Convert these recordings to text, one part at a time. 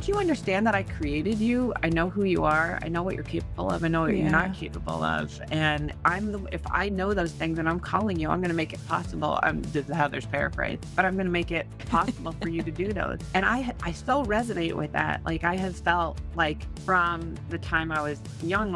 don't you understand that I created you? I know who you are. I know what you're capable of. I know what you're not Yeah. capable of. And if I know those things and I'm calling you, I'm going to make it possible. This is Heather's paraphrase, but I'm going to make it possible for you to do those. And I so resonate with that. Like I have felt like from the time I was young,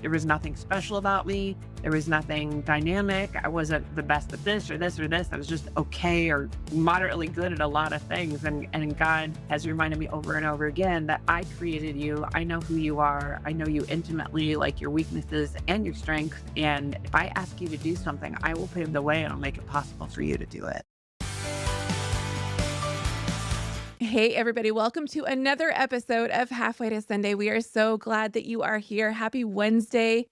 there was nothing special about me. There was nothing dynamic. I wasn't the best at this or this or this. I was just okay or moderately good at a lot of things. And God has reminded me over and over again that I created you. I know who you are. I know you intimately, like your weaknesses and your strengths. And if I ask you to do something, I will pave the way and I'll make it possible for you to do it. Hey, everybody, welcome to another episode of Halfway to Sunday. We are so glad that you are here. Happy Wednesday.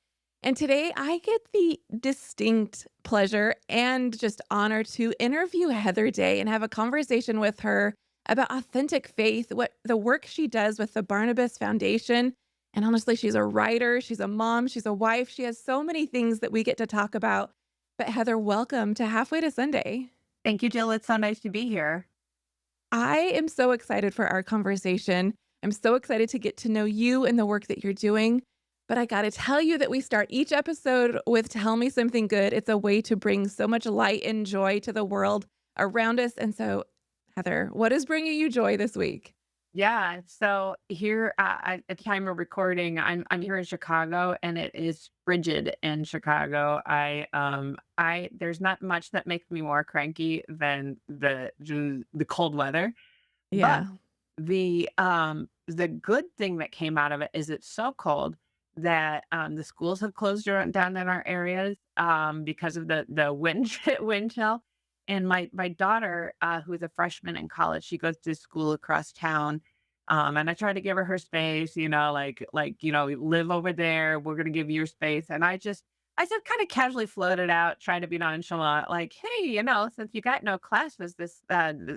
And today I get the distinct pleasure and just honor to interview Heather Day and have a conversation with her about authentic faith, what the work she does with the Barnabas Foundation. And honestly, she's a writer, she's a mom, she's a wife. She has so many things that we get to talk about. But Heather, welcome to Halfway to Sunday. Thank you, Jill. It's so nice to be here. I am so excited for our conversation. I'm so excited to get to know you and the work that you're doing. But I got to tell you that we start each episode with Tell Me Something Good. It's a way to bring so much light and joy to the world around us. And so, Heather, what is bringing you joy this week? Yeah. So here at the time of recording, I'm here in Chicago, and it is frigid in Chicago. I there's not much that makes me more cranky than the cold weather. But Yeah. the good thing that came out of it is it's so cold that the schools have closed down in our areas because of the wind wind chill. And my daughter, who's a freshman in college, she goes to school across town. And I try to give her space, live over there. We're gonna give you your space. And I just kind of casually floated out, trying to be nonchalant, like, hey, since you got no classes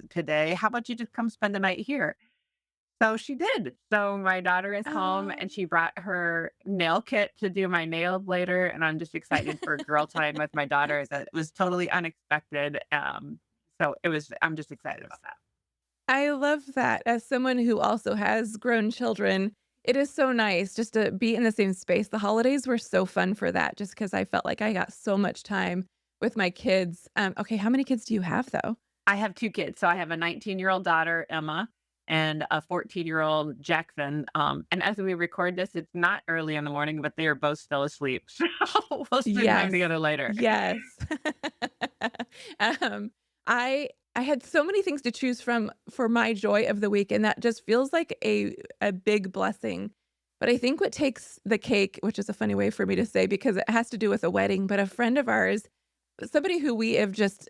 today, how about you just come spend the night here? So she did. So my daughter is home Oh. and she brought her nail kit to do my nails later. And I'm just excited for girl time with my daughter. That it was totally unexpected. I'm just excited about that. I love that. As someone who also has grown children, it is so nice just to be in the same space. The holidays were so fun for that just because I felt like I got so much time with my kids. Okay, how many kids do you have though? I have two kids. So I have a 19-year-old daughter, Emma, and a 14-year-old Jackson. And as we record this, it's not early in the morning, but they are both still asleep. So we'll spend time Yes. together later. Yes. Um, I had so many things to choose from for my joy of the week, and that just feels like a big blessing. But I think what takes the cake, which is a funny way for me to say because it has to do with a wedding, but a friend of ours, somebody who we have just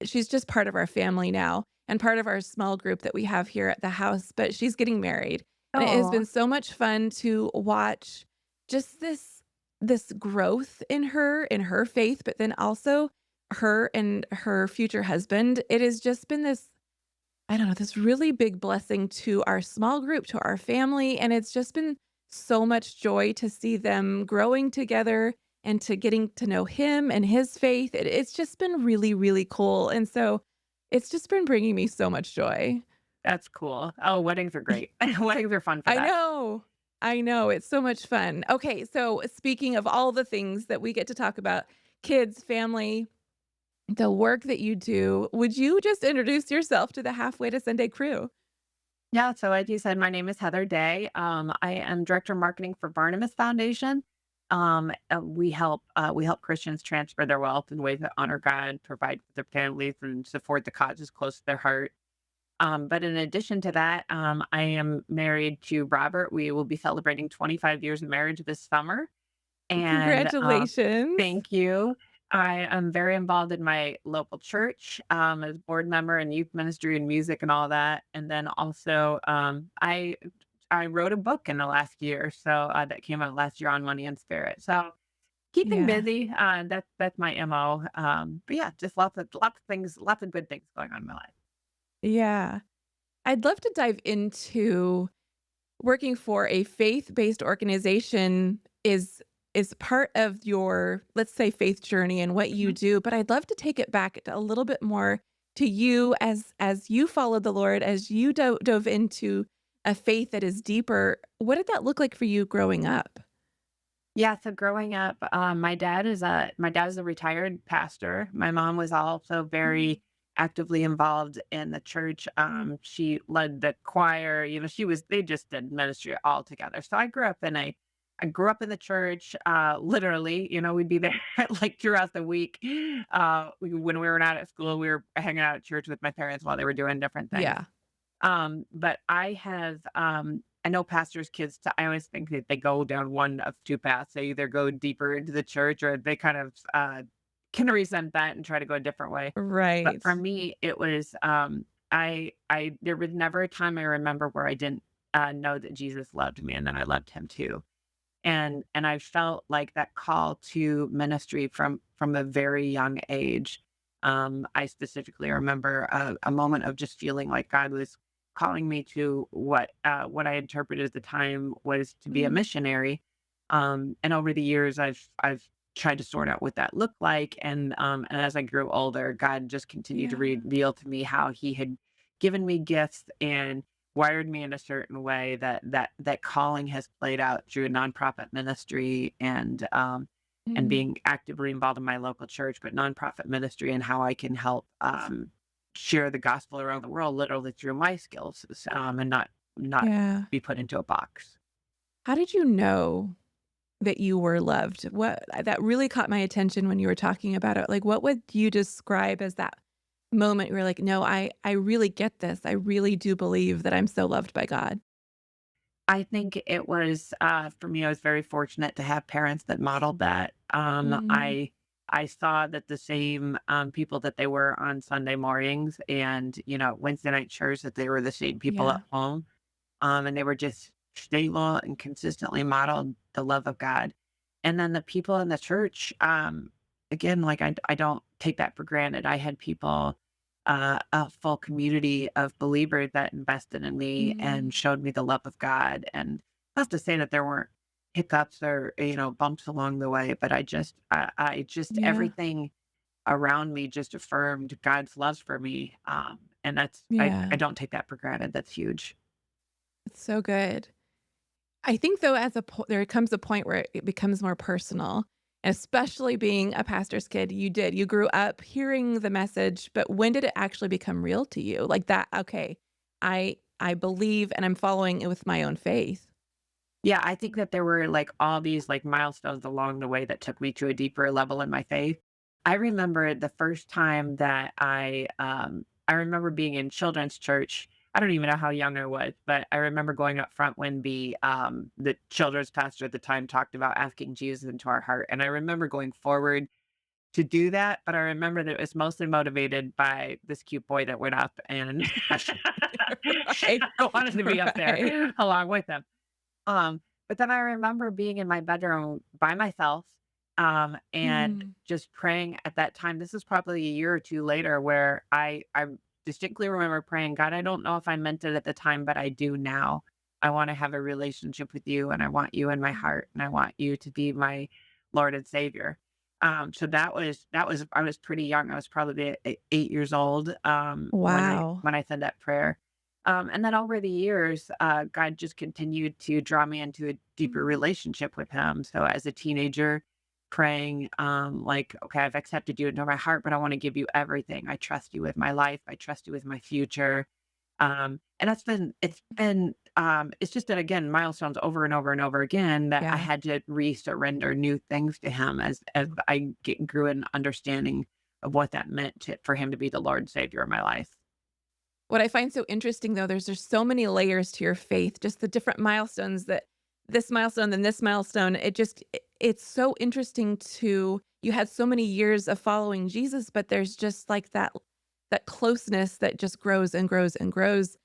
she's just part of our family now and part of our small group that we have here at the house, but she's getting married. And it has Oh, been so much fun to watch just this growth in her faith, but then also her and her future husband. It has just been this, I don't know, this really big blessing to our small group, to our family, and it's just been so much joy to see them growing together and to getting to know him and his faith. It's just been really, really cool, and so it's just been bringing me so much joy. that's cool. Oh, weddings are great. Weddings are fun for I that. know. I know, it's so much fun. Okay, so speaking of all the things that we get to talk about, kids, family, the work that you do, would you just introduce yourself to the Halfway to Sunday crew? Yeah, so as you said, my name is Heather Day. I am director of marketing for Barnabas Foundation. We help Christians transfer their wealth in ways that honor God, provide for their families, and support the causes close to their heart. But in addition to that, I am married to Robert. We will be celebrating 25 years of marriage this summer. And Congratulations. thank you. I am very involved in my local church as board member and youth ministry and music and all that. And then also, I wrote a book in the last year, so that came out last year on money and spirit. So keeping Yeah. busy. That's my mo. But yeah, just lots of things, lots of good things going on in my life. Yeah. I'd love to dive into working for a faith-based organization is part of your, let's say, faith journey and what you Mhm. do, but I'd love to take it back a little bit more to you as you followed the Lord, as you dove into a faith that is deeper. What did that look like for you growing up? Yeah, so growing up, my dad is a retired pastor. My mom was also Mm, very actively involved in the church. She led the choir. They just did ministry all together. So I grew up in the church. Literally, we'd be there like throughout the week. When we were not at school, we were hanging out at church with my parents while they were doing different things. yeah. But I know pastors' kids, I always think that they go down one of two paths. They either go deeper into the church or they kind of can resent that and try to go a different way. But Right. for me, it was, there was never a time I remember where I didn't know that Jesus loved me and that I loved him too. And I felt like that call to ministry from a very young age. I specifically remember a moment of just feeling like God was calling me to what I interpreted at the time was to be a Mm, missionary. And over the years, I've tried to sort out what that looked like. And as I grew older, God just continued to yeah. reveal to me how He had given me gifts and wired me in a certain way that calling has played out through a nonprofit ministry and Mm, being actively involved in my local church, but nonprofit ministry and how I can help share the gospel around the world literally through my skills and not yeah. be put into a box. How did you know that you were loved? What that really caught my attention when you were talking about it. Like, what would you describe as that moment you were like, "No, I really get this. I really do believe that I'm so loved by God." I think it was, for me, I was very fortunate to have parents that modeled that. Mm, I saw that the same people that they were on Sunday mornings and, Wednesday night church, that they were the same people yeah. at home. And they were just stable and consistently modeled the love of God. And then the people in the church, again, like I don't take that for granted. I had people, a full community of believers that invested in me and Mm, showed me the love of God. And not to say that there weren't hiccups or bumps along the way, but I just yeah. everything around me just affirmed God's love for me. And I Yeah. don't take that for granted. That's huge. It's so good. I think though there comes a point where it becomes more personal, especially being a pastor's kid. You grew up hearing the message, but when did it actually become real to you? Like that, okay, I believe and I'm following it with my own faith. Yeah, I think that there were, like, all these, like, milestones along the way that took me to a deeper level in my faith. I remember the first time that I remember being in children's church. I don't even know how young I was, but I remember going up front when the children's pastor at the time talked about asking Jesus into our heart, and I remember going forward to do that, but I remember that it was mostly motivated by this cute boy that went up, and Right. I wanted to be up Right. there along with him. But then I remember being in my bedroom by myself, and Mhm. just praying at that time. This is probably a year or two later where I distinctly remember praying, God, I don't know if I meant it at the time, but I do now. I want to have a relationship with you and I want you in my Mm. heart and I want you to be my Lord and Savior. So that was I was pretty young. I was probably 8 years old when I Wow. when I said that prayer. And then over the years, God just continued to draw me into a deeper Mm. relationship with Him. So as a teenager, praying, like, okay, I've accepted you into my heart, but I want to give you everything. I trust you with my life. I trust you with my future. And it's just that again, milestones over and over and over again that I Yeah. had to re-surrender new things to Him as grew in understanding of what that meant for Him to be the Lord and Savior of my life. What I find so interesting though, there's just so many layers to your faith, just the different milestones that this milestone, then this milestone. It's so interesting to you had so many years of following Jesus, but there's just like that closeness that just grows and grows and grows.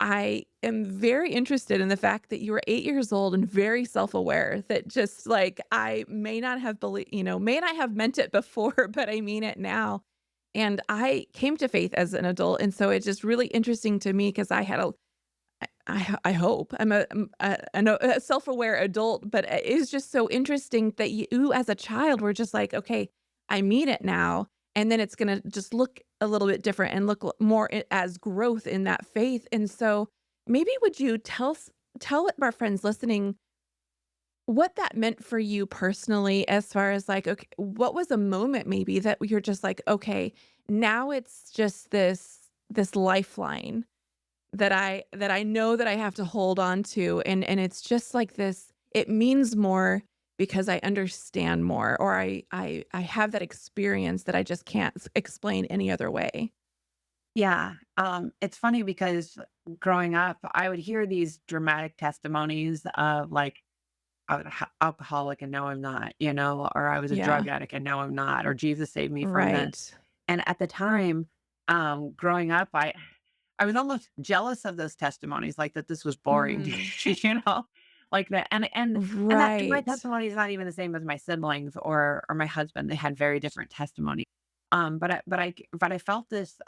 I am very interested in the fact that you were 8 years old and very self-aware that just like I may not have may not have meant it before, but I mean it now. And I came to faith as an adult, and so it's just really interesting to me because I had a I hope I'm a self-aware adult, but it's just so interesting that you as a child were just like, "Okay, I mean it now," and then it's gonna just look a little bit different and look more as growth in that faith, and so maybe would you tell our friends listening what that meant for you personally as far as like, okay, what was a moment maybe that you're just like, okay, now it's just this lifeline that I know that I have to hold on to, and it's just like this, it means more because I understand more, or I have that experience that I just can't explain any other way. Yeah, it's funny because growing up, I would hear these dramatic testimonies of like, "I was a alcoholic and now I'm not," or "I was a Yeah. drug addict and now I'm not," or "Jesus saved me from this." Right. And at the time, growing up, I was almost jealous of those testimonies, like that this was boring, Mm. you know, like that. And that my Right. testimony is not even the same as my siblings or my husband. They had very different testimony. But I felt this.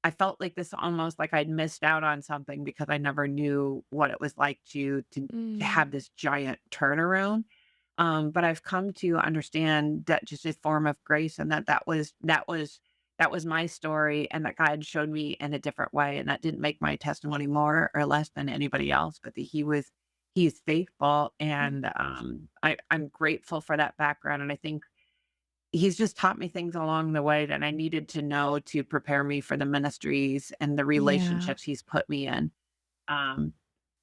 I felt like this almost like I'd missed out on something because I never knew what it was like to Mm. have this giant turnaround. But I've come to understand that just a form of grace and that was my story and that God showed me in a different way. And that didn't make my testimony more or less than anybody else, but that he's faithful. And I'm grateful for that background. And I think he's just taught me things along the way that I needed to know to prepare me for the ministries and the Yeah. relationships he's put me in. Um,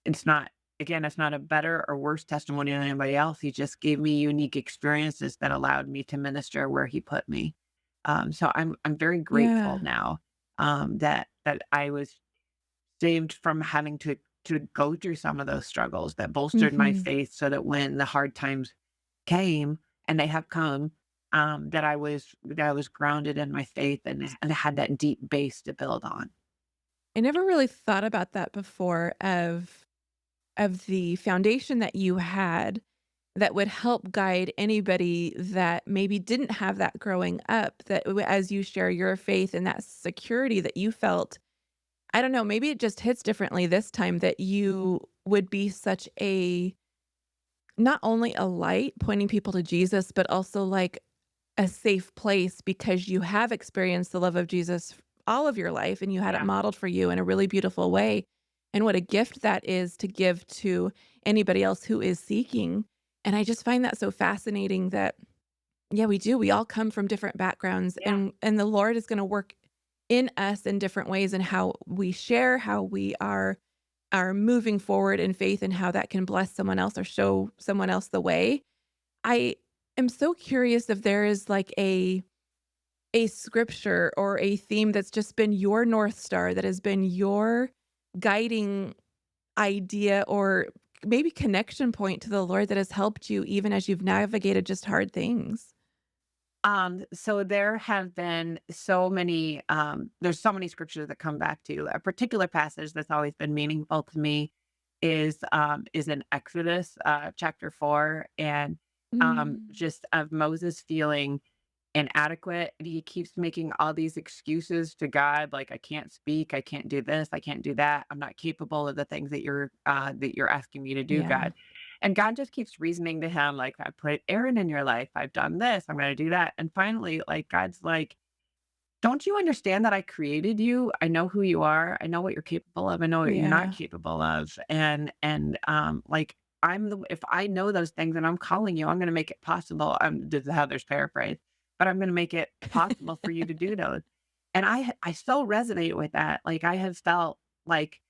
it's not it's not a better or worse testimony than anybody else. He just gave me unique experiences that allowed me to minister where he put me. So I'm very grateful Yeah. now that I was saved from having to go through some of those struggles that bolstered my Mhm. faith so that when the hard times came, and they have come, that I was grounded in my faith and had that deep base to build on. I never really thought about that before of the foundation that you had that would help guide anybody that maybe didn't have that growing up, that as you share your faith and that security that you felt, I don't know, maybe it just hits differently this time that you would be such a not only a light pointing people to Jesus, but also like a safe place because you have experienced the love of Jesus all of your life and you had it Yeah. modeled for you in a really beautiful way. And what a gift that is to give to anybody else who is seeking. And I just find that so fascinating that yeah, we do. We all come from different backgrounds Yeah. and the Lord is going to work in us in different ways and how we share, how we are moving forward in faith and how that can bless someone else or show someone else the way. I am so curious if there is like a scripture or a theme that's just been your North Star, that has been your guiding idea or maybe connection point to the Lord that has helped you even as you've navigated just hard things. So there have been there's so many scriptures that come back to a particular passage that's always been meaningful to me is in Exodus chapter 4 and Mm. just of Moses feeling inadequate. And he keeps making all these excuses to God, like, I can't speak, I can't do this, I can't do that. I'm not capable of the things that you're asking me to do, Yeah. God. And God just keeps reasoning to him, like, I put Aaron in your life, I've done this, I'm gonna do that. And finally, like, God's like, don't you understand that I created you? I know who you are. I know what you're capable of. I know what you're not Yeah. capable of. And like if I know those things and I'm calling you, I'm gonna make it possible. This is how there's paraphrase, but I'm gonna make it possible for you to do those. And I so resonate with that. Like I have felt like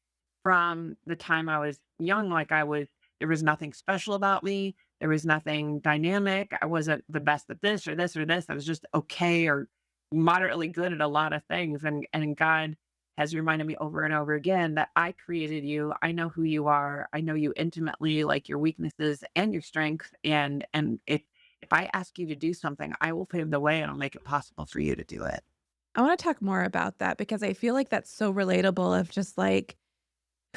from the time I was young, like there was nothing special about me. There was nothing dynamic. I wasn't the best at this or this or this. I was just okay or moderately good at a lot of things. And God has reminded me over and over again that I created you. I know who you are. I know you intimately, like your weaknesses and your strengths. And if I ask you to do something, I will pave the way and I'll make it possible for you to do it. I wanna talk more about that because I feel like that's so relatable of just like,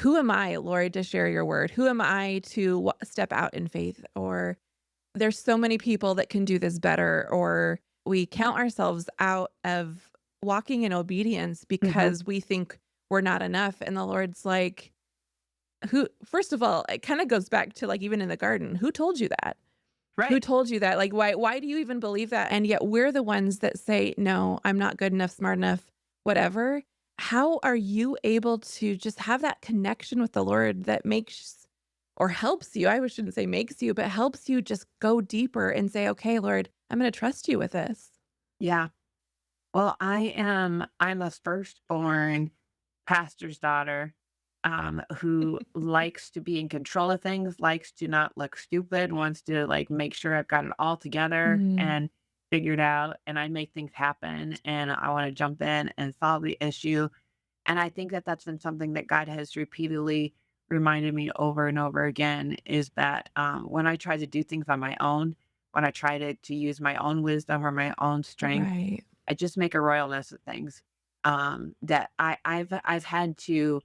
who am I, Lord, to share your word? Who am I to step out in faith? Or there's so many people that can do this better, or we count ourselves out of walking in obedience Hmm. because we think we're not enough. And the Lord's like, who, first of all, it kind of goes back to like even in the garden, who told you that? Who Right. told you that? Like, why do you even believe that? And yet we're the ones that say, no, I'm not good enough, smart enough, whatever. how are you able to just have that connection with the Lord that makes or helps you? Shouldn't say makes you, but helps you just go deeper and say, okay, Lord, I'm going to trust you with this. Yeah. Well, I'm a firstborn pastor's daughter, who likes to be in control of things, likes to not look stupid, wants to like make sure I've got it all together Mm, and figured out, and I make things happen, and I want to jump in and solve the issue. And I think that that's been something that God has repeatedly reminded me over and over again is that when I try to do things on my own, when I try to use my own wisdom or my own strength, right. I just make a royal mess of things. That I've had to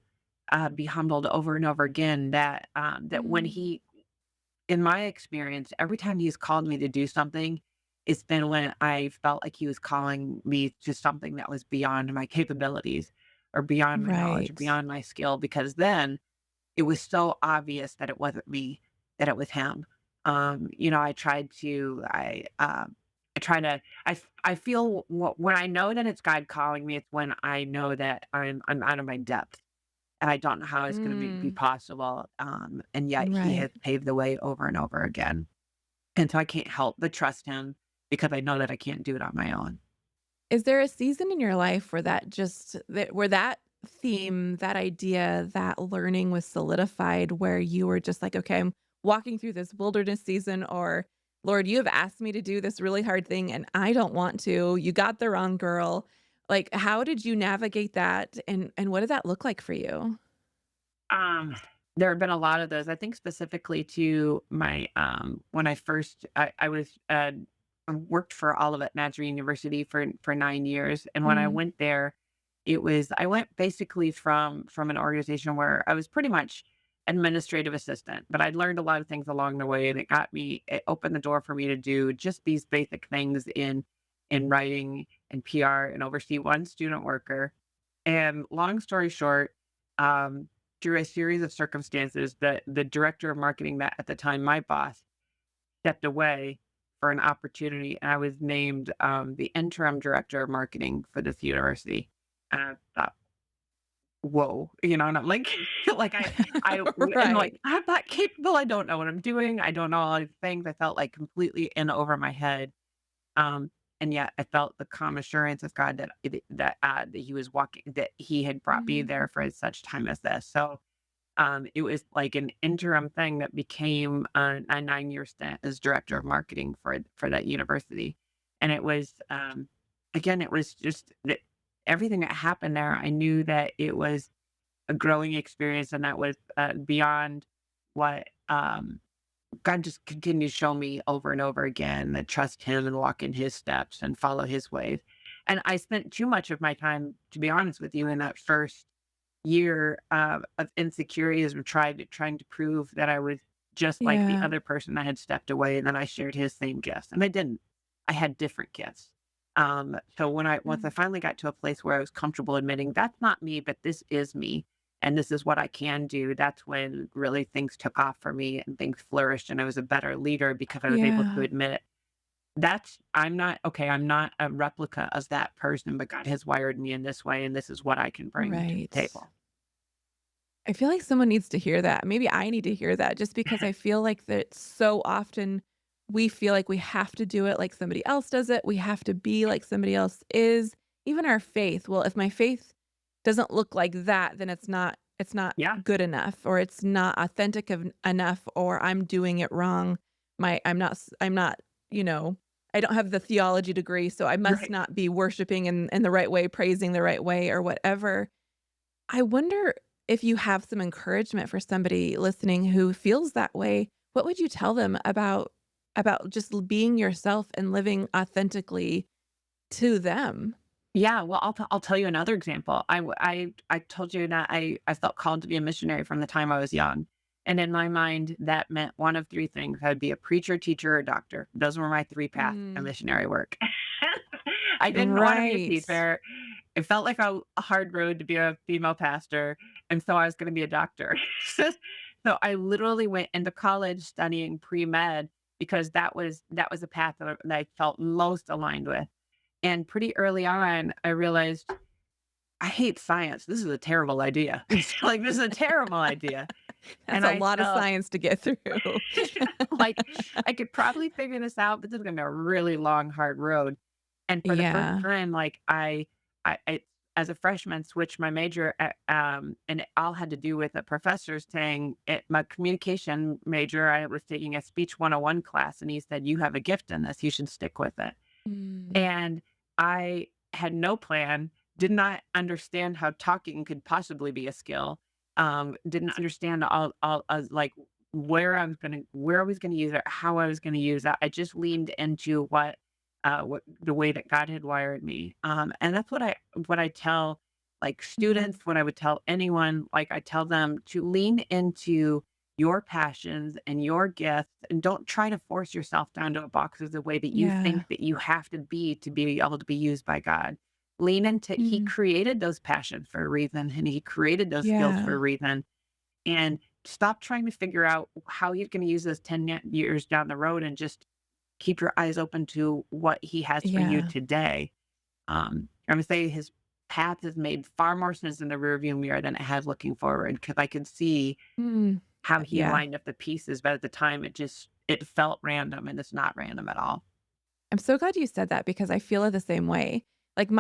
be humbled over and over again. That when Mm, he, in my experience, every time he's called me to do something, it's been when I felt like he was calling me to something that was beyond my capabilities, or beyond my knowledge, or right. beyond my skill. Because then it was so obvious that it wasn't me, that it was him. I tried to, I try to, I feel when I know that it's God calling me, it's when I know that I'm out of my depth and I don't know how it's going to be Mm, possible. And yet he right. has paved the way over and over again. And so I can't help but trust him because I know that I can't do it on my own. Is there a season in your life where where that theme, that idea, that learning was solidified where you were just like, okay, I'm walking through this wilderness season, or Lord, you have asked me to do this really hard thing and I don't want to. You got the wrong girl. Like, how did you navigate that? And what did that look like for you? Um, there have been a lot of those. I think specifically to my when I first I was worked for Olivet Nazarene University for 9 years, and when I Mm, went there, I went basically from an organization where I was pretty much administrative assistant, but I'd learned a lot of things along the way, and it opened the door for me to do just these basic things in writing and PR and oversee one student worker. And long story short, um, through a series of circumstances, the director of marketing that at the time, my boss, stepped away for an opportunity, and I was named, the interim director of marketing for this university. And I thought, "Whoa," and I'm like like, and right. like, "I'm not capable, I don't know what I'm doing, I don't know all these things." I felt, like, completely in over my head, um, and yet I felt the calm assurance of God that he was walking that he had brought me Mm, there for such time as this. So it was like an interim thing that became a 9 year stint as director of marketing for that university, and it was again, it was just that everything that happened there. I knew that it was a growing experience, and that was beyond what God just continued to show me over and over again that trust Him and walk in His steps and follow His ways. And I spent too much of my time, to be honest with you, in that first year of insecurities of trying to prove that I was just like the yeah. other person that had stepped away and that I shared his same gifts. And I didn't. I had different gifts. So once I Mm. finally got to a place where I was comfortable admitting that's not me, but this is me, and this is what I can do, that's when really things took off for me and things flourished, and I was a better leader because I was able to Yeah. admit that's I'm not okay, I'm not a replica of that person, but God has wired me in this way, and this is what I can bring to the Right. table. I feel like someone needs to hear that. Maybe I need to hear that just because I feel like that so often we feel like we have to do it like somebody else does it. We have to be like somebody else is. Even our faith. Well, if my faith doesn't look like that, then it's not Yeah, good enough or it's not authentic enough or I'm doing it wrong. I'm not, you know, I don't have the theology degree, so I must right. not be worshiping in the right way, praising the right way or whatever. I wonder if you have some encouragement for somebody listening who feels that way. What would you tell them about just being yourself and living authentically to them? Yeah, well, I'll tell you another example. I told you that I felt called to be a missionary from the time I was young, and in my mind, that meant one of 3 things. I'd be a preacher, teacher, or doctor. Those were my 3 paths to Mm, missionary work. I didn't wanna be a right. teacher. It felt like a hard road to be a female pastor, and so I was gonna be a doctor. So I literally went into college studying pre-med because that was a path that I felt most aligned with. And pretty early on, I realized I hate science. This is a terrible idea. Like, this is a terrible idea. That's And a I lot of felt science to get through. like I could probably figure this out, but this is gonna be a really long, hard road. And for the first Yeah. time, like I as a freshman switched my major and it all had to do with a professor saying my communication major, I was taking a speech 101 class and he said, "You have a gift in this, you should stick with it." Mm. And I had no plan, did not understand how talking could possibly be a skill. Didn't understand all like where I was gonna use it, how I was gonna use that. I just leaned into what the way that God had wired me. And that's what I tell like Mhm. students, what I would tell anyone, like I tell them to lean into your passions and your gifts and don't try to force yourself down to a box of the way that you Yeah. think that you have to be able to be used by God. Lean into he Mm. created those passions for a reason and he created those skills for a Yeah. reason. And stop trying to figure out how you're going to use those 10 years down the road and just keep your eyes open to what he has for you Yeah. today. I would say his path has made far more sense in the rearview mirror than it has looking forward because I could see Mm. how he Yeah. lined up the pieces, but at the time, it felt random, and it's not random at all. I'm so glad you said that because I feel it the same way. Like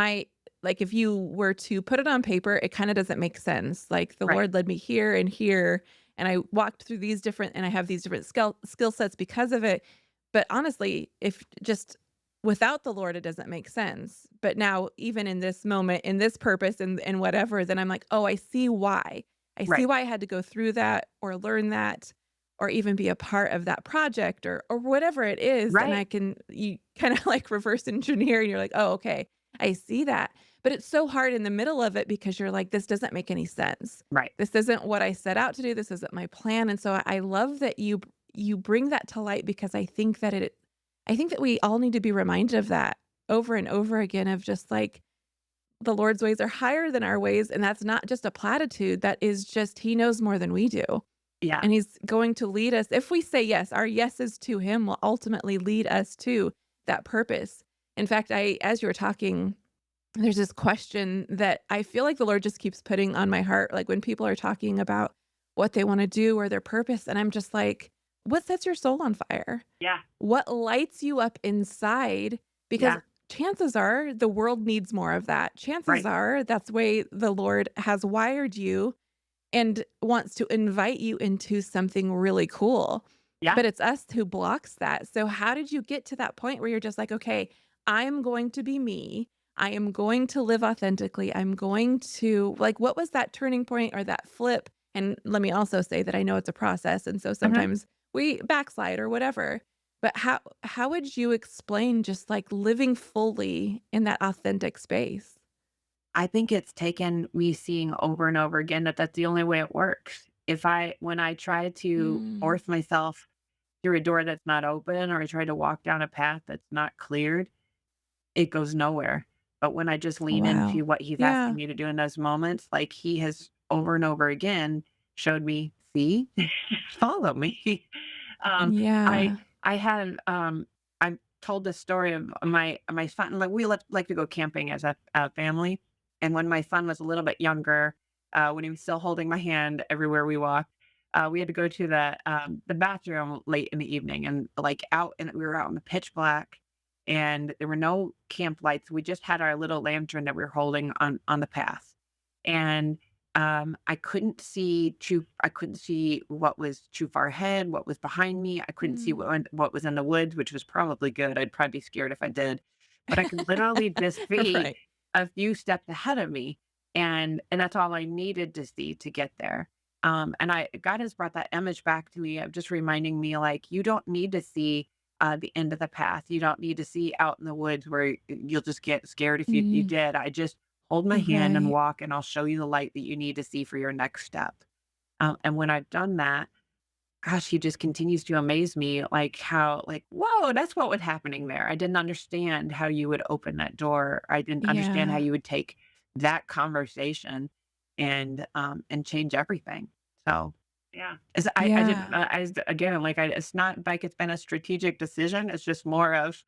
like if you were to put it on paper, it kind of doesn't make sense. Like the Right, Lord led me here and here and I walked through these different and I have these different skill sets because of it. But honestly, if just without the Lord it doesn't make sense. But now even in this moment, in this purpose and whatever, then I'm like, "Oh, I see why. I see right, why I had to go through that or learn that or even be a part of that project or whatever it is, and right, I can you kinda, like, reverse engineer, and you're like, "Oh, okay, I see that." But it's so hard in the middle of it because you're like, "This doesn't make any sense. right. This isn't what I set out to do, this isn't my plan," and so I love that you bring that to light because I think that we all need to be reminded of that over and over again of just, like, the Lord's ways are higher than our ways, and that's not just a platitude, that is just He knows more than we do. Yeah, And he's going to lead us if we say yes, our yeses to him will ultimately lead us to that purpose. In fact, I as you were talking, there's this question that I feel like the Lord just keeps putting on my heart, like when people are talking about what they wanna do or their purpose, and I'm just like, "What sets your soul on fire? yeah, What lights you up inside?" Because yeah, chances are the world needs more of that. Chances right. are that's the way the Lord has wired you and wants to invite you into something really cool. Yeah, But it's us who blocks that. So how did you get to that point where you're just like, "Okay, I'm going to be me. I am going to live authentically. I'm going to" like, what was that turning point or that flip? And let me also say that I know it's a process, and so mhm. sometimes we backslide or whatever. But how would you explain just, like, living fully in that authentic space? I think it's taken me seeing over and over again that that's the only way it works. When I try to Mm. force myself through a door that's not open or I try to walk down a path that's not cleared, it goes nowhere. But when I just lean Wow. into what he's asking Yeah. me to do in those moments, like he has over and over again showed me, "See? Follow me." Um, I Yeah. I had, I told this story of my son like, we like to go camping as a family, and when my son was a little bit younger, when he was still holding my hand everywhere we walked, we had to go to the bathroom late in the evening and, like, we were out in the pitch black, and there were no camp lights. We just had our little lantern that we were holding on the path. And I couldn't see what was too far ahead, what was behind me. I couldn't see Mm. what was in the woods, which was probably good. I'd probably be scared if I did. But I could literally just see Right. a few steps ahead of me. And that's all I needed to see to get there. And I God has brought that image back to me of just reminding me like you don't need to see the end of the path. You don't need to see out in the woods where you'll just get scared if you Mm. did. I just hold my hand and Right. walk, and I'll show you the light that you need to see for your next step. And when I've done that, gosh, he just continues to amaze me, like how, like, whoa, that's what was happening there. I didn't understand how you would open that door. I didn't understand how Yeah. you would take that conversation and change everything. So, yeah, I didn't, Yeah. again, like, it's not like it's been a strategic decision. It's just more of,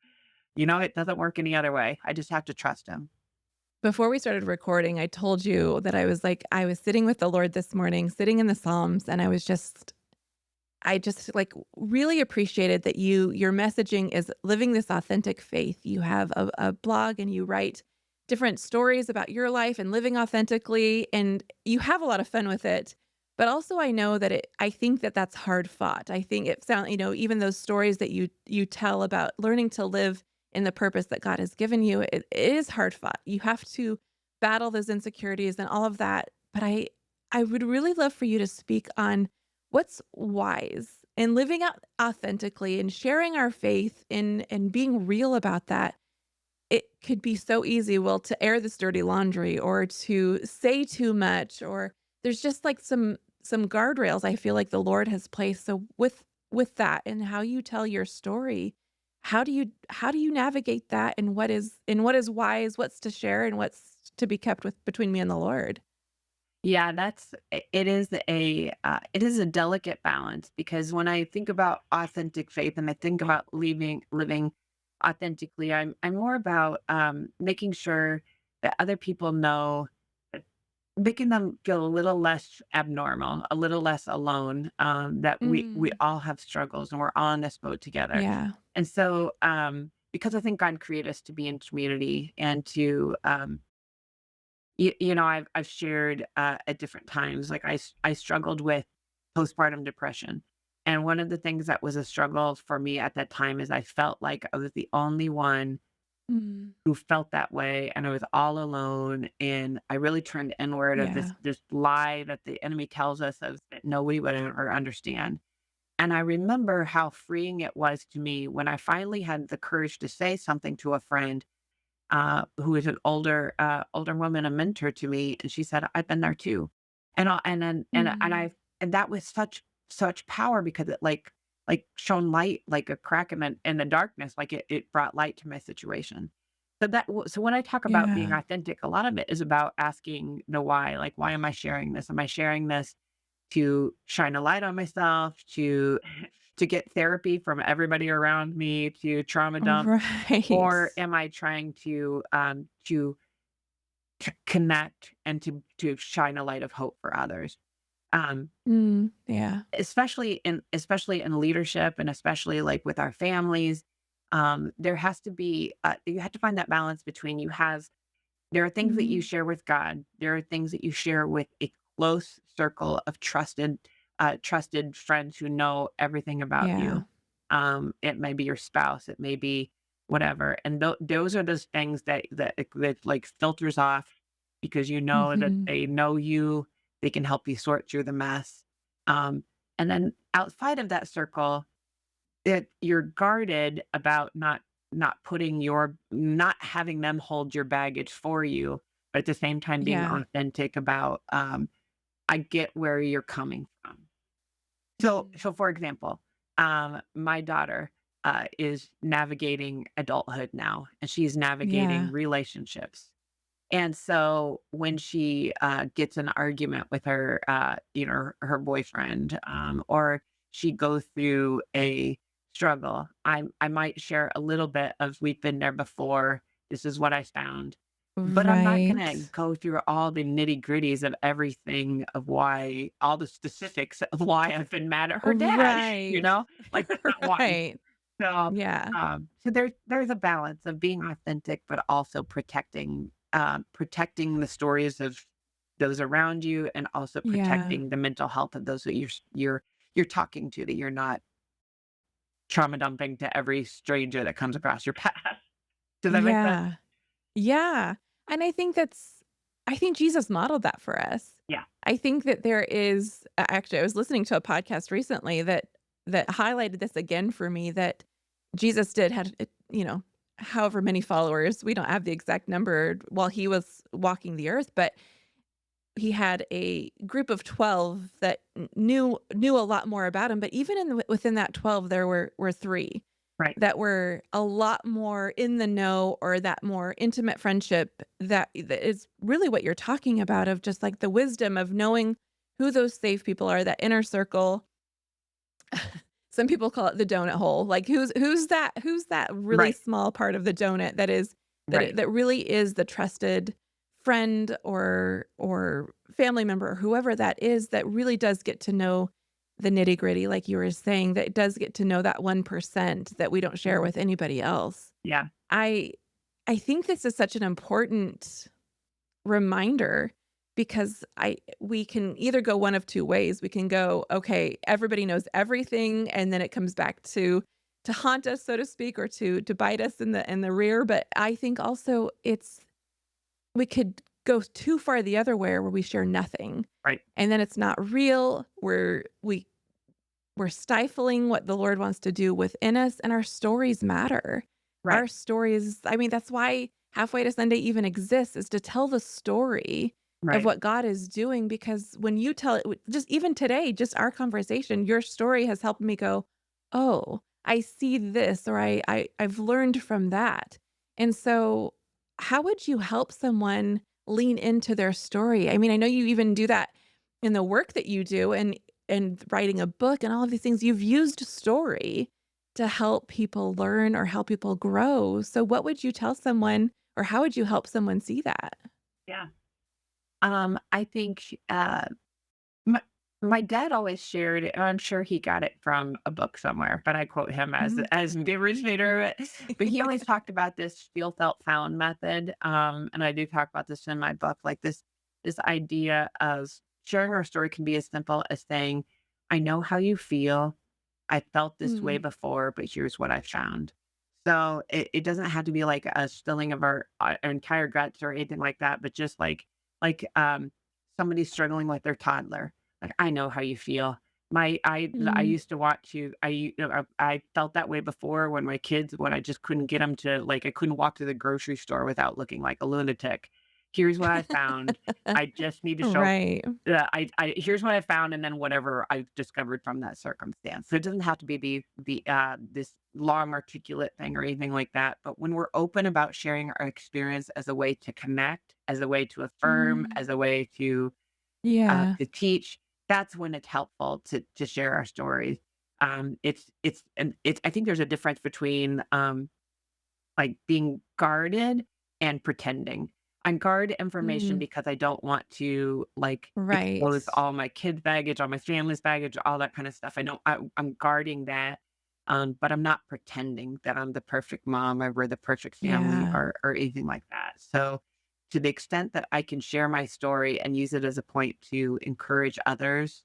it doesn't work any other way. I just have to trust him. Before we started recording, I told you that I was sitting with the Lord this morning, sitting in the Psalms, and I just like really appreciated that your messaging is living this authentic faith. You have a blog and you write different stories about your life and living authentically, and you have a lot of fun with it. But also, I know that I think that that's hard fought. I think it sound, even those stories that you tell about learning to live in the purpose that God has given you, it is hard fought. You have to battle those insecurities and all of that. But I would really love for you to speak on what's wise in living out authentically and sharing our faith and being real about that. It could be so easy, well, to air this dirty laundry or to say too much, or there's just like some guardrails I feel like the Lord has placed. So with that and how you tell your story, how do you navigate that, and what is wise, what's to share and what's to be kept with between me and the Lord? Yeah, it is a delicate balance because when I think about authentic faith and I think about living authentically, I'm more about making sure that other people know, making them feel a little less abnormal, a little less alone, that we Mm, all have struggles and we're all in this boat together. yeah. And so, because I think God created us to be in community and to, I've shared at different times, like I struggled with postpartum depression. And one of the things that was a struggle for me at that time is I felt like I was the only one Mm, who felt that way, and I was all alone, and I really turned inward of yeah. this lie that the enemy tells us of that nobody would ever understand. And I remember how freeing it was to me when I finally had the courage to say something to a friend, who is an older woman, a mentor to me, and she said, "I've been there too." Mm, And that was such power because it shone light like a crack in the darkness, like it brought light to my situation. So when I talk about being yeah. authentic, a lot of it is about asking the why. Like, why am I sharing this? Am I sharing this to shine a light on myself, to to get therapy from everybody around me, to trauma dump? Right. Or am I trying to connect and to shine a light of hope for others? Um, Mm, yeah. especially in leadership and especially, like, with our families, there has to be, you have to find that balance between there are things that you Mhm. share with God. There are things that you share with a close circle of trusted friends who know everything about Yeah. you. It may be your spouse, it may be whatever, and those are those things that like filters off because you know that Mhm. they know you, they can help you sort through the mess. Um, and then outside of that circle, you're guarded about not having them hold your baggage for you, but at the same time being Yeah. authentic about, I get where you're coming from. Mhm. So for example, my daughter, is navigating adulthood now, and she's navigating Yeah. relationships. And so when she, gets an argument with her boyfriend, or she goes through a struggle, I might share a little bit of "We've been there before. This is what I found." But I'm not gonna Right. go through all the nitty-gritties of everything of why all the specifics of why I've been mad at her dad, you Right. know? Like, that's not wise. Right. So, Yeah. there's a balance of being authentic, but also protecting the stories of those around you, and also Yeah. protecting the mental health of those that you're talking to, that you're not trauma dumping to every stranger that comes across your path. Does that make sense? Yeah. Yeah. And I think Jesus modeled that for us. Yeah. I think that there is actually, I was listening to a podcast recently that highlighted this again for me, that Jesus did had, however many followers. We don't have the exact number while he was walking the earth, but he had a group of 12 that knew a lot more about him. But even within that 12, there were 3 Right. that were a lot more in the know, or that more intimate friendship that is really what you're talking about, of just like the wisdom of knowing who those safe people are, that inner circle. Some people call it the donut hole. Like who's that really Right. small part of the donut that is Right. that really is the trusted. friend or family member or whoever that is that really does get to know the nitty-gritty, like you were saying, that does get to know that 1% that we don't share Mhm. with anybody else. Yeah. I I think this is such an important reminder because I we can either go one of 2 ways. We can go, "Okay, everybody knows everything," and then it comes back to haunt us, so to speak, or to bite us in the rear, but I think also we could go too far the other way where we share nothing, Right. and then it's not real. We're stifling what the Lord wants to do within us, and our stories matter. Right. Our stories, I mean, that's why Halfway to Sunday even exists, is to tell the story of Right. what God is doing, because when you tell it, just even today, just our conversation, your story has helped me go, "Oh, I see this," or I've learned from that. And so, how would you help someone lean into their story? I mean, I know you even do that in the work that you do, and writing a book and all of these things, you've used story to help people learn or help people grow. So what would you tell someone, or how would you help someone see that? Yeah. I think, my my dad always shared it, I'm sure he got it from a book somewhere, but I quote him Mhm. as the originator of it. But he always talked about this feel, felt, found method, and I do talk about this in my book, like this idea of sharing our story can be as simple as saying, "I know how you feel. I felt this way Mm, before, but here's what I found." So it doesn't have to be like a spilling of our entire guts or anything like that, but just like somebody struggling with their toddler. Like, I know how you feel. I mm. used to watch you. I felt that way before when my kids, when I just couldn't get them to, like, I couldn't walk to the grocery store without looking like a lunatic. Here's what I found. I just need to show Right. I here's what I found, and then whatever I've discovered from that circumstance. So it doesn't have to be this long articulate thing or anything like that. But when we're open about sharing our experience as a way to connect, as a way to affirm, Mm. as a way Yeah. to teach, that's when it's helpful to share our stories. It's I think there's a difference between like being guarded and pretending. I guard information Mm. because I don't want to, like, Right. expose all my kids' baggage, all my family's baggage, all that kind of stuff. I'm guarding that, but I'm not pretending that I'm the perfect mom or we're the perfect family Yeah. or anything like that. So to the extent that I can share my story and use it as a point to encourage others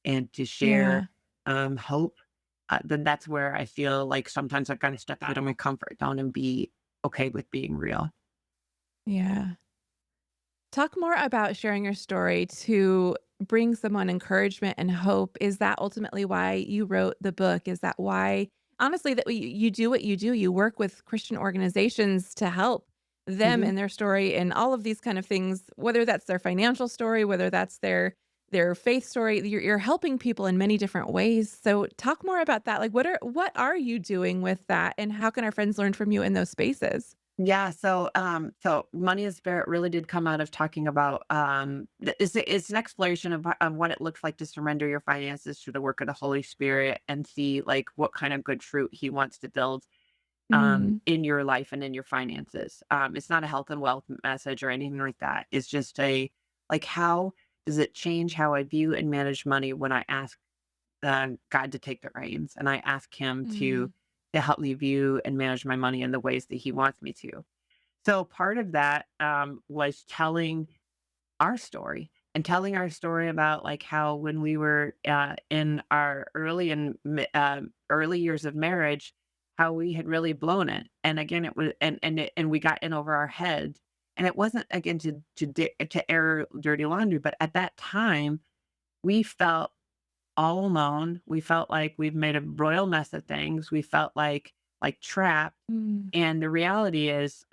and to share, Yeah. hope, then that's where I feel like sometimes I've gotta step out of my comfort zone and be okay with being real. Yeah. Talk more about sharing your story to bring someone encouragement and hope. Is that ultimately why you wrote the book? Is that why, honestly, that you do what you do? You work with Christian organizations to help them Mhm. and their story and all of these kind of things, whether that's their financial story, whether that's their faith story. You're helping people in many different ways. So talk more about that. Like what are you doing with that, and how can our friends learn from you in those spaces? Yeah, so Money is Spirit really did come out of talking about, it's an exploration of what it looks like to surrender your finances to the work of the Holy Spirit and see, like, what kind of good fruit He wants to build, Mm, in your life and in your finances. It's not a health and wealth message or anything like that. It's just a, like, how does it change how I view and manage money when I ask God to take the reins, and I ask Him mm, to help me view and manage my money in the ways that He wants me to. So part of that was telling our story and telling our story about, like, how when we were in our early years of marriage, how we had really blown it, and again it was and we got in over our heads, and it wasn't again to air dirty laundry, but at that time we felt all alone. We felt like we've made a royal mess of things. We felt like trapped. mm. And the reality is,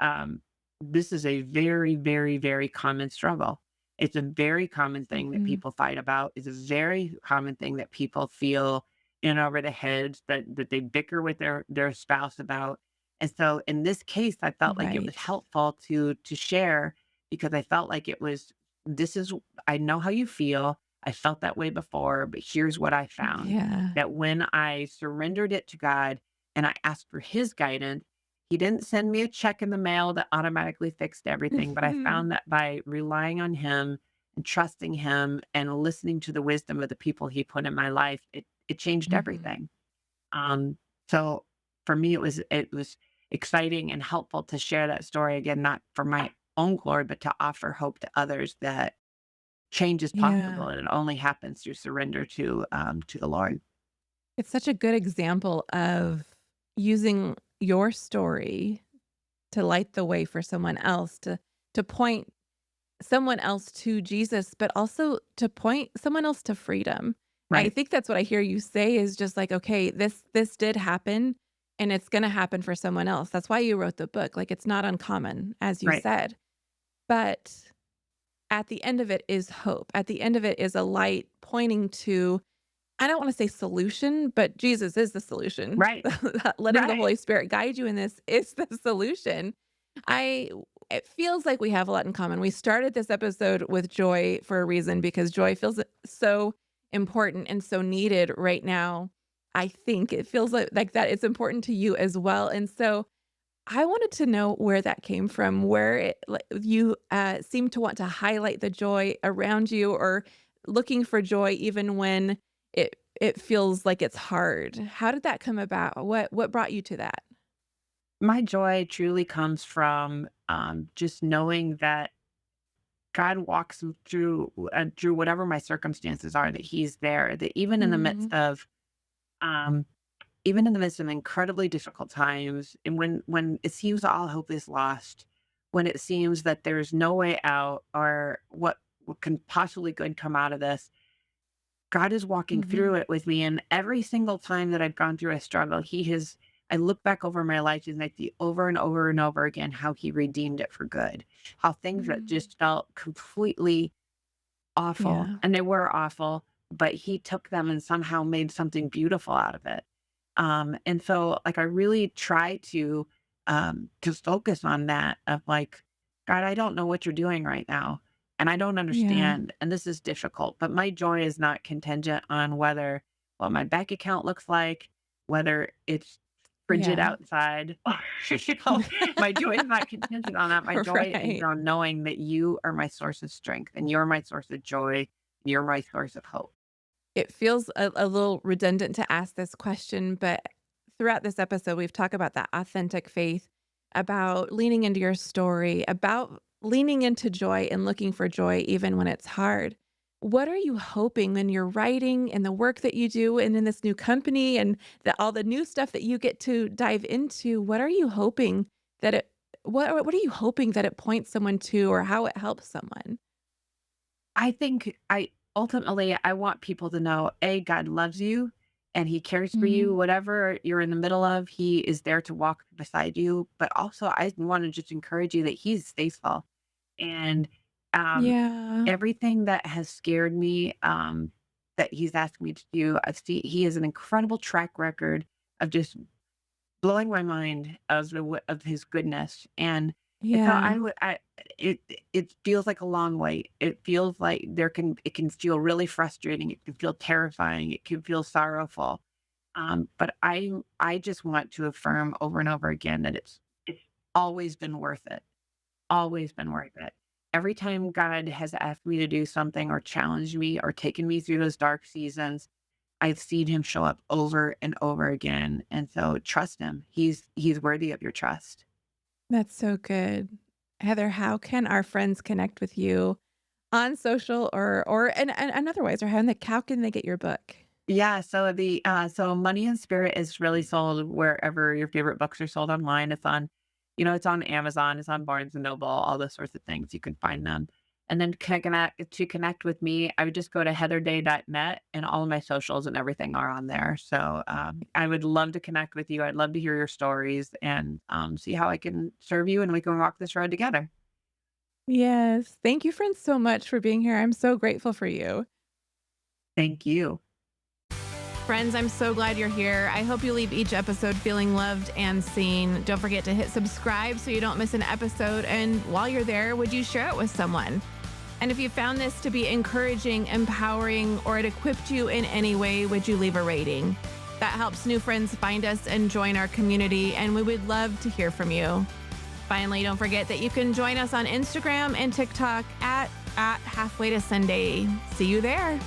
this is a very, very, very common struggle. It's a very common thing that Mhm. people fight about. It's a very common thing that people feel in over the heads that they bicker with their spouse about. And so in this case, I felt like it was Right. helpful to share because I felt like it was this is I know how you feel. I felt that way before, but here's what I found. Yeah. That when I surrendered it to God and I asked for His guidance, He didn't send me a check in the mail that automatically fixed everything, but I found that by relying on him and trusting him and listening to the wisdom of the people he put in my life, it changed Mhm. everything. Um, so for me, it was exciting and helpful to share that story again, not for my own glory, but to offer hope to others that change is Yeah. possible and it only happens through surrender to the Lord. It's such a good example of using your story to light the way for someone else, to point someone else to Jesus, but also to point someone else to freedom. I Right, think that's what I hear you say is just like, okay, this did happen and it's going to happen for someone else. That's why you wrote the book. Like it's not uncommon as you right, said. But at the end of it is hope. At the end of it is a light pointing to, I don't want to say solution, but Jesus is the solution. right, Letting the right. Holy Spirit guide you in this is the solution. I It feels like we have a lot in common. We started this episode with joy for a reason because joy feels so important and so needed right now. I think it feels like that it's important to you as well. And so I wanted to know where that came from, where you seem to want to highlight the joy around you or looking for joy even when it feels like it's hard. How did that come about? What brought you to that? My joy truly comes from just knowing that God walks through whatever my circumstances are, that He's there, that Mhm. um, even in the midst of incredibly difficult times, and when it seems all hope is lost, when it seems that there's no way out or what can possibly good come out of this, God is walking through Mhm. it with me, and every single time that I've gone through a struggle, He has I look back over my life and I see over and over and over again how He redeemed it for good. How things that Mm. just felt completely awful, Yeah. and they were awful, but He took them and somehow made something beautiful out of it. And so, like, I really try to just focus on that of like, God, I don't know what you're doing right now, and I don't Yeah. understand, and this is difficult, but my joy is not contingent on whether what my bank account looks like, whether it's frigid Yeah. outside. you know, my joy is not contingent on that. My joy is Right. on knowing that you are my source of strength, and you're my source of joy. You're my source of hope. It feels a little redundant to ask this question, but throughout this episode, we've talked about that authentic faith, about leaning into your story, about leaning into joy and looking for joy even when it's hard. What are you hoping in your writing and the work that you do and in this new company and all the new stuff that you get to dive into? What are you hoping that it what are you hoping that it points someone to or how it helps someone? I think I ultimately I want people to know, A, God loves you and He cares for you. Mhm. Whatever you're in the middle of, He is there to walk beside you. But also I want to just encourage you that He's faithful. And um Yeah. everything that has scared me, that He's asked me to do, He has an incredible track record of just blowing my mind of his goodness, and so Yeah. it it feels like a long wait. It feels like it can feel really frustrating, it can feel terrifying, it can feel sorrowful, but I just want to affirm over and over again that it's always been worth it, always been worth it. Every time God has asked me to do something or challenged me or taken me through those dark seasons, I've seen him show up over and over again, and so trust him. He's worthy of your trust. That's so good. Heather, how can our friends connect with you on social or and otherwise, or how can they get your book? Yeah, so so Money and Spirit is really sold wherever your favorite books are sold online. It's on, it's on Amazon, it's on Barnes and Noble, all those sorts of things. You can find them. And then to connect with me, I would just go to heatherday.net and all of my socials and everything are on there. So I would love to connect with you. I'd love to hear your stories and see how I can serve you and we can walk this road together. Yes. Thank you, friends, so much for being here. I'm so grateful for you. Thank you. Friends, I'm so glad you're here. I hope you leave each episode feeling loved and seen. Don't forget to hit subscribe so you don't miss an episode. And while you're there, would you share it with someone? And if you found this to be encouraging, empowering, or it equipped you in any way, would you leave a rating? That helps new friends find us and join our community, and we would love to hear from you. Finally, don't forget that you can join us on Instagram and TikTok at Halfway to Sunday. See you there.